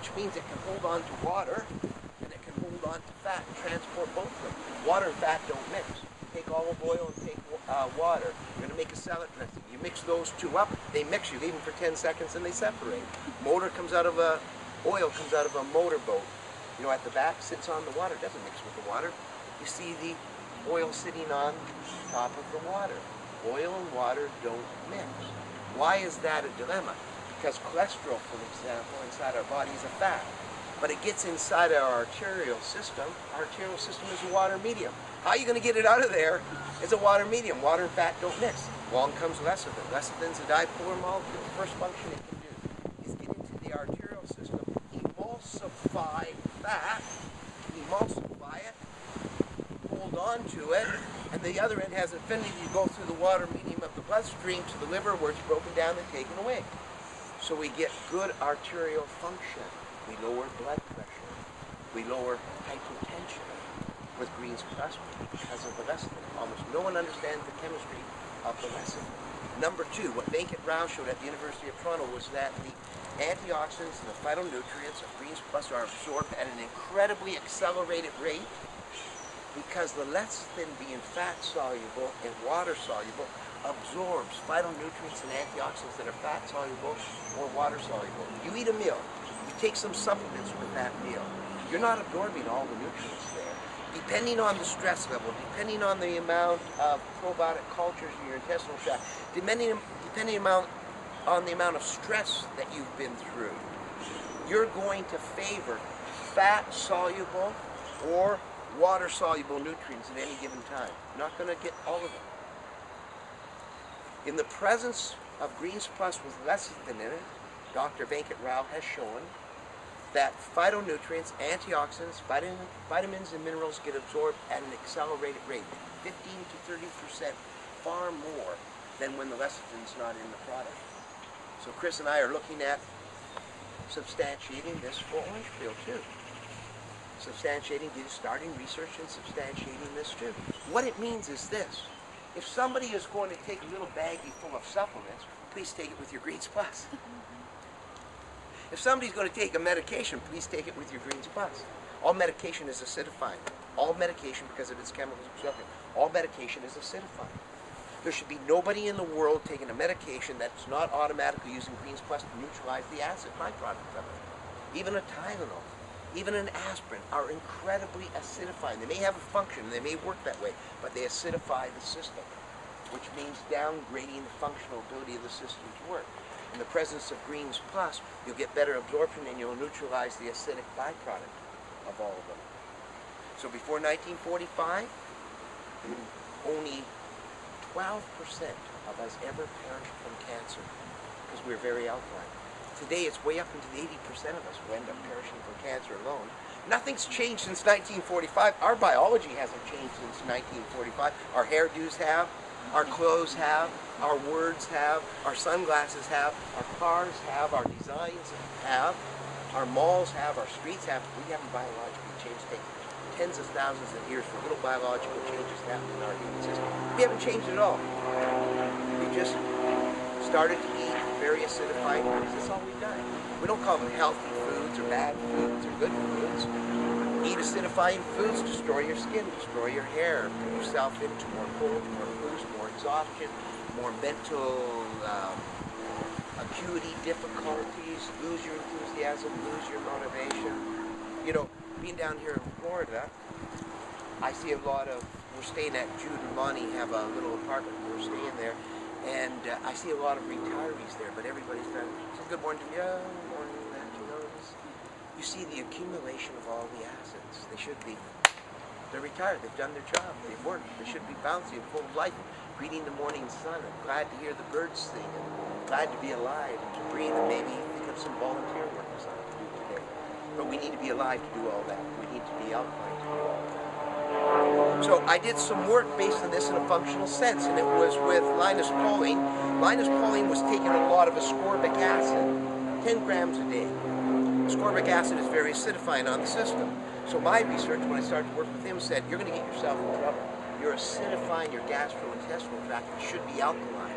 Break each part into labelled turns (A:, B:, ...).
A: which means it can hold on to water and it can hold on to fat and transport both of them. Water and fat don't mix. Take olive oil and take water. You're going to make a salad dressing. You mix those two up, they mix. You leave them for 10 seconds and they separate. Oil comes out of a motorboat. You know, at the back, sits on the water. It doesn't mix with the water. You see the oil sitting on top of the water. Oil and water don't mix. Why is that a dilemma? Because cholesterol, for example, inside our body is a fat. But it gets inside our arterial system. Our arterial system is a water medium. How are you going to get it out of there? It's a water medium. Water and fat don't mix. Along comes lecithin. Lecithin's a dipolar molecule. The first function it can do is get into the arterial system, emulsify fat, emulsify it, hold on to it, and the other end has affinity to go through the water medium of the bloodstream to the liver where it's broken down and taken away. So we get good arterial function. We lower blood pressure. We lower hypertension with Greens Plus because of the lecithin. Almost no one understands the chemistry of the lecithin. Number two, what Venkat Rao showed at the University of Toronto was that the antioxidants and the phytonutrients of Greens Plus are absorbed at an incredibly accelerated rate because the lecithin, being fat-soluble and water-soluble, absorbs phytonutrients and antioxidants that are fat-soluble or water-soluble. You eat a meal. You take some supplements with that meal. You're not absorbing all the nutrients there. Depending on the stress level, depending on the amount of probiotic cultures in your intestinal tract, depending on the amount of stress that you've been through, you're going to favor fat-soluble or water-soluble nutrients at any given time. You're not going to get all of them. In the presence of Greens Plus with lecithin in it, Dr. Venkat Rao has shown that phytonutrients, antioxidants, vitamins and minerals get absorbed at an accelerated rate, 15 to 30% far more than when the lecithin's not in the product. So Chris and I are looking at substantiating this for orange peel too. Starting research and substantiating this too. What it means is this. If somebody is going to take a little baggie full of supplements, please take it with your Greens Plus. If somebody's going to take a medication, please take it with your Greens Plus. All medication is acidifying. All medication, because of its chemical absorption, all medication is acidifying. There should be nobody in the world taking a medication that's not automatically using Greens Plus to neutralize the acid byproduct of it. Even a Tylenol, even an aspirin are incredibly acidifying. They may have a function, they may work that way, but they acidify the system, which means downgrading the functional ability of the system to work. In the presence of Greens Plus, you'll get better absorption and you'll neutralize the acidic byproduct of all of them. So before 1945, only 12% of us ever perished from cancer because we were very alkaline. Today it's way up into the 80% of us who end up perishing from cancer alone. Nothing's changed since 1945. Our biology hasn't changed since 1945. Our hairdos have, our clothes have, our words have, our sunglasses have, our cars have, our designs have, our malls have, our streets have. We haven't biologically changed. Take tens of thousands of years for little biological changes to happen in our human system. We haven't changed at all. We just started to eat very acidified foods. That's all we've done. We don't call them healthy foods or bad foods or good foods. Eat acidifying foods, destroy your skin, destroy your hair, put yourself into more cold, more blues, more exhaustion, more mental acuity difficulties, lose your enthusiasm, lose your motivation. You know, being down here in Florida, I see a lot of, we're staying at Jude and Lonnie have a little apartment, we're staying there, and I see a lot of retirees there, but everybody's done, good morning to you, good morning, that, you know, you see the accumulation of all the assets. They should be, they're retired, they've done their job, they've worked, they should be bouncy and full of life, greeting the morning sun, and glad to hear the birds sing, and glad to be alive, and to breathe, and maybe think of some volunteer work or something to do today. But we need to be alive to do all that. We need to be alkaline to do all that. So I did some work based on this in a functional sense, and it was with Linus Pauling. Linus Pauling was taking a lot of ascorbic acid, 10 grams a day. Ascorbic acid is very acidifying on the system. So my research, when I started to work with him, said, you're going to get yourself in trouble. You're acidifying your gastrointestinal tract. It should be alkaline.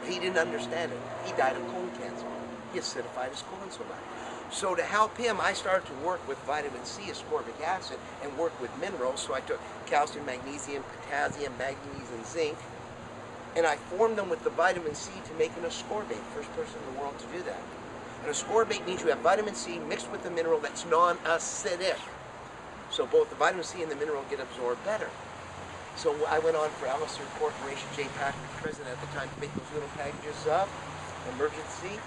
A: But he didn't understand it. He died of colon cancer. He acidified his colon so much. So to help him, I started to work with vitamin C, ascorbic acid, and work with minerals. So I took calcium, magnesium, potassium, manganese, and zinc, and I formed them with the vitamin C to make an ascorbate. First person in the world to do that. An ascorbate means you have vitamin C mixed with a mineral that's non-acidic. So both the vitamin C and the mineral get absorbed better. So I went on for Alistair Corporation, J. Patrick, president at the time, to make those little packages of emergency.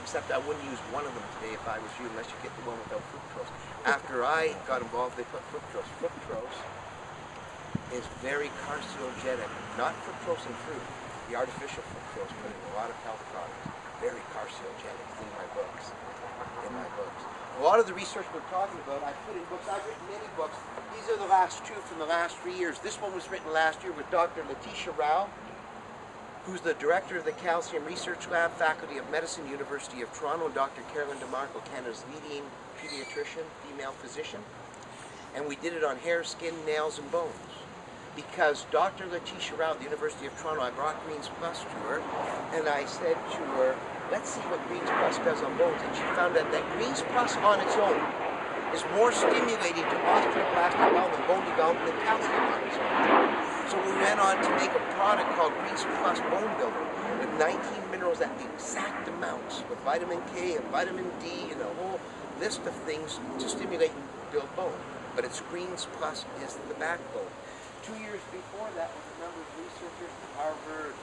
A: Except I wouldn't use one of them today if I was you, unless you get the one without fructose. After I got involved, they put fructose. Fructose is very carcinogenic. Not fructose in fruit. The artificial fructose put in a lot of health products. Very carcinogenic. It's in my books. A lot of the research we're talking about, I put in books. I've written many books. These are the last two from the last 3 years. This one was written last year with Dr. Letitia Rao, who's the director of the Calcium Research Lab, Faculty of Medicine, University of Toronto, and Dr. Carolyn DeMarco, Canada's leading pediatrician, female physician. And we did it on hair, skin, nails, and bones. Because Dr. Letitia Rao, the University of Toronto, I brought Greens Plus to her, and I said to her, let's see what Greens Plus does on bones. And she found out that Greens Plus on its own is more stimulating to osteoblastic development, bone development, than calcium on its own. So we went on to make a product called Greens Plus Bone Builder with 19 minerals at the exact amounts, with vitamin K and vitamin D and a whole list of things to stimulate and build bone. But it's Greens Plus is the backbone. 2 years before that, with a number of researchers from Harvard,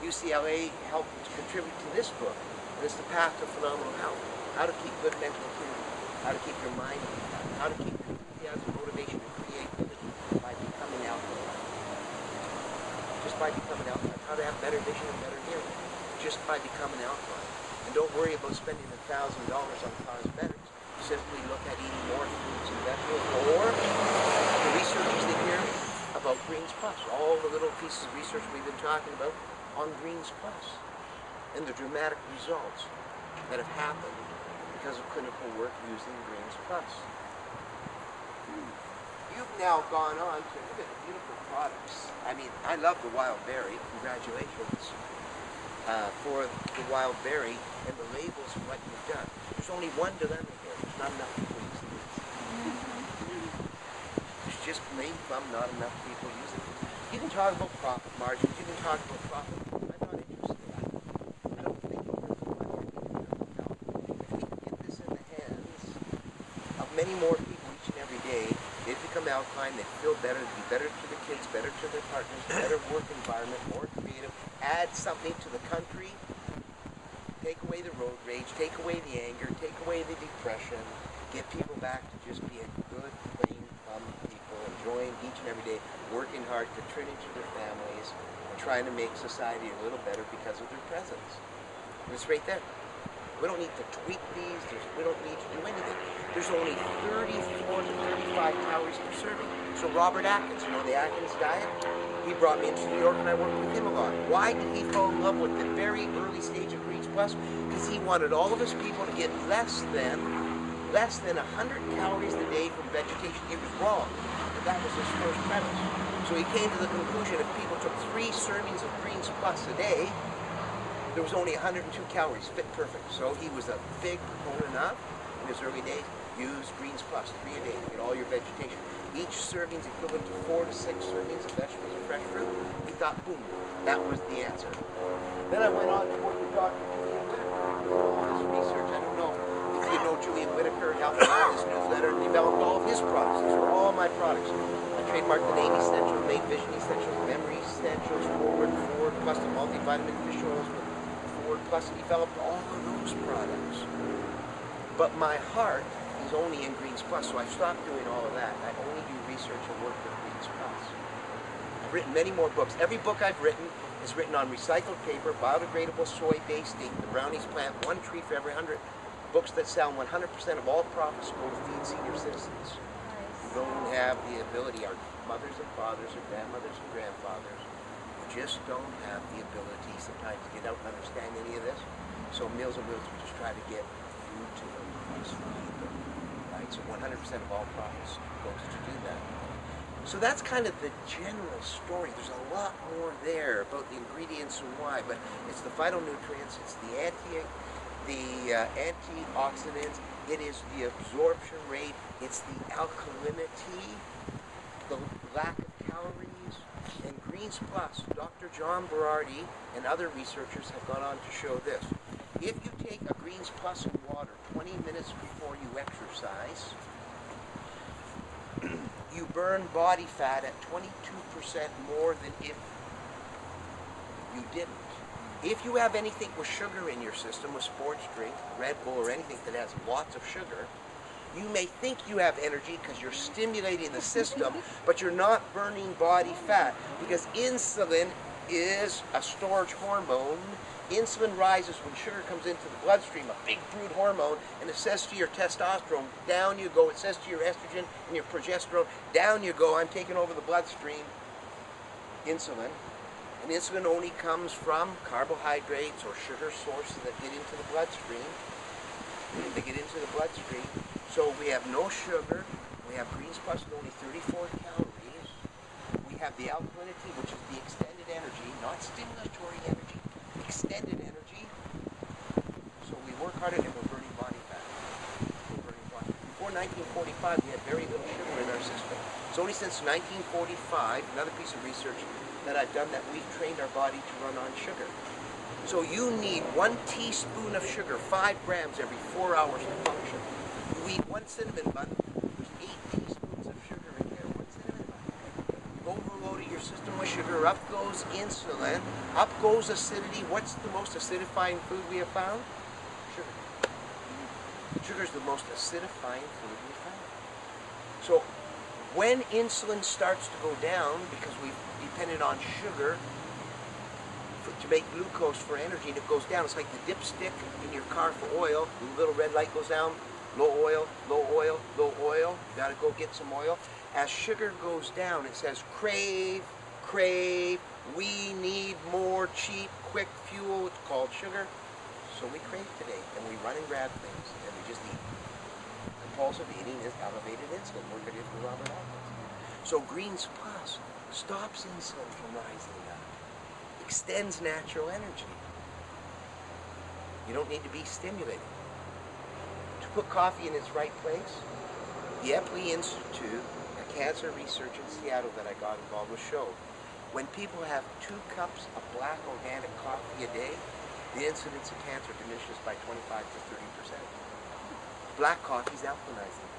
A: UCLA helped contribute to this book. And it's The Path to Phenomenal Health. How to keep good mental clarity, how to keep your mind intact, how to keep enthusiasm, motivation, and creativity by becoming alkaline. Just by becoming alkaline. How to have better vision and better hearing. Just by becoming alkaline. And don't worry about spending $1,000 on cosmetics. Simply look at eating more fruits and vegetables, or the researchers in here about Greens Plus, all the little pieces of research we've been talking about on Greens Plus, and the dramatic results that have happened because of clinical work using Greens Plus. You've now gone on to look at the beautiful products. I mean, I love the wild berry. Congratulations for the wild berry and the labels of what you've done. There's only one dilemma here. There's not enough people using it. There's just plain plumb not enough people using it. You can talk about profit margins. You can talk about profit. I'm not interested in that. I don't think we're going to money. If we can get this in the hands of many more people each and every day, they'd become alkaline, they'd feel better, they'd be better to the kids, better to their partners, better work environment, more creative, add something to the country, take away the road rage, take away the anger, take away the depression, get people back to just being good, plain, plumb people, enjoying each and every day, working hard, contributing to their families, and trying to make society a little better because of their presence. And it's right there. We don't need to tweak these. We don't need to do anything. There's only 34 to 35 calories per serving. So Robert Atkins, you know the Atkins diet? He brought me into New York and I worked with him a lot. Why did he fall in love with the very early stage of Greens Plus? Because he wanted all of his people to get less than 100 calories a day from vegetation. It was wrong, but that was his first premise. So he came to the conclusion if people took 3 servings of Greens Plus a day, there was only 102 calories, fit perfect. So he was a big proponent of, in his early days, use Greens Plus 3 a day to get all your vegetation. Each serving is equivalent to 4 to 6 servings of vegetables and fresh fruit. We thought, boom, that was the answer. Then I went on to work with Dr. Julian Whitaker. All this research, I don't know if you know Julian Whitaker, helped me with this newsletter, and developed all of his products. These were all my products. I trademarked the Name Essentials, Main Vision Essentials, Memory Essentials, Forward, plus the multivitamin fish oils with Forward, plus developed all of those products. But my heart is only in Greens Plus, so I stopped doing all of that. I only do research and work with Greens Plus. I've written many more books. Every book I've written is written on recycled paper, biodegradable soy-based ink, the brownies plant, 1 tree for every 100. Books that sell 100% of all profits go to feed senior citizens. Who don't have the ability, our mothers and fathers, or grandmothers and grandfathers, who just don't have the ability sometimes to get out and understand any of this. So Meals on Wheels, we just try to get food to them, right? So 100% of all profits goes to do that. So that's kind of the general story. There's a lot more there about the ingredients and why, but it's the phytonutrients, it's the the antioxidants, it is the absorption rate, it's the alkalinity, the lack of calories, and Greens Plus. Dr. John Berardi and other researchers have gone on to show this. If you take a Greens Plus in water 20 minutes before you exercise, you burn body fat at 22% more than if you didn't. If you have anything with sugar in your system, with sports drink, Red Bull, or anything that has lots of sugar, you may think you have energy because you're stimulating the system, but you're not burning body fat, because insulin is a storage hormone. Insulin rises when sugar comes into the bloodstream, a big brood hormone, and it says to your testosterone, down you go. It says to your estrogen and your progesterone, down you go. I'm taking over the bloodstream. Insulin. And insulin only comes from carbohydrates or sugar sources that get into the bloodstream. They get into the bloodstream. So we have no sugar. We have Greens Plus with only 34 calories. We have the alkalinity, which is the extended energy, not stimulatory energy, extended energy. So we work harder and we're burning body fat. Before 1945, we had very little sugar in our system. It's only since 1945, another piece of research that I've done, that we've trained our body to run on sugar. So you need 1 teaspoon of sugar, 5 grams every 4 hours to function. You eat 1 cinnamon bun, there's 8 teaspoons of sugar in there, 1 cinnamon bun. You've overloaded your system with sugar, up goes insulin, up goes acidity. What's the most acidifying food we have found? Sugar. Sugar is the most acidifying food we found. So when insulin starts to go down, because we've depended on sugar to make glucose for energy, and it goes down, it's like the dipstick in your car for oil. The little red light goes down, low oil, low oil, low oil. You gotta go get some oil. As sugar goes down, it says crave, crave, we need more cheap, quick fuel. It's called sugar. So we crave today, and we run and grab things, and we just eat. Compulsive eating is elevated insulin. Look at it from Robert Atkins. So Greens Plus stops insulin from rising up, extends natural energy. You don't need to be stimulated. To put coffee in its right place, the Epley Institute, a cancer research in Seattle that I got involved with, showed when people have 2 cups of black organic coffee a day, the incidence of cancer diminishes by 25 to 30%. Black coffee is alkalinizing.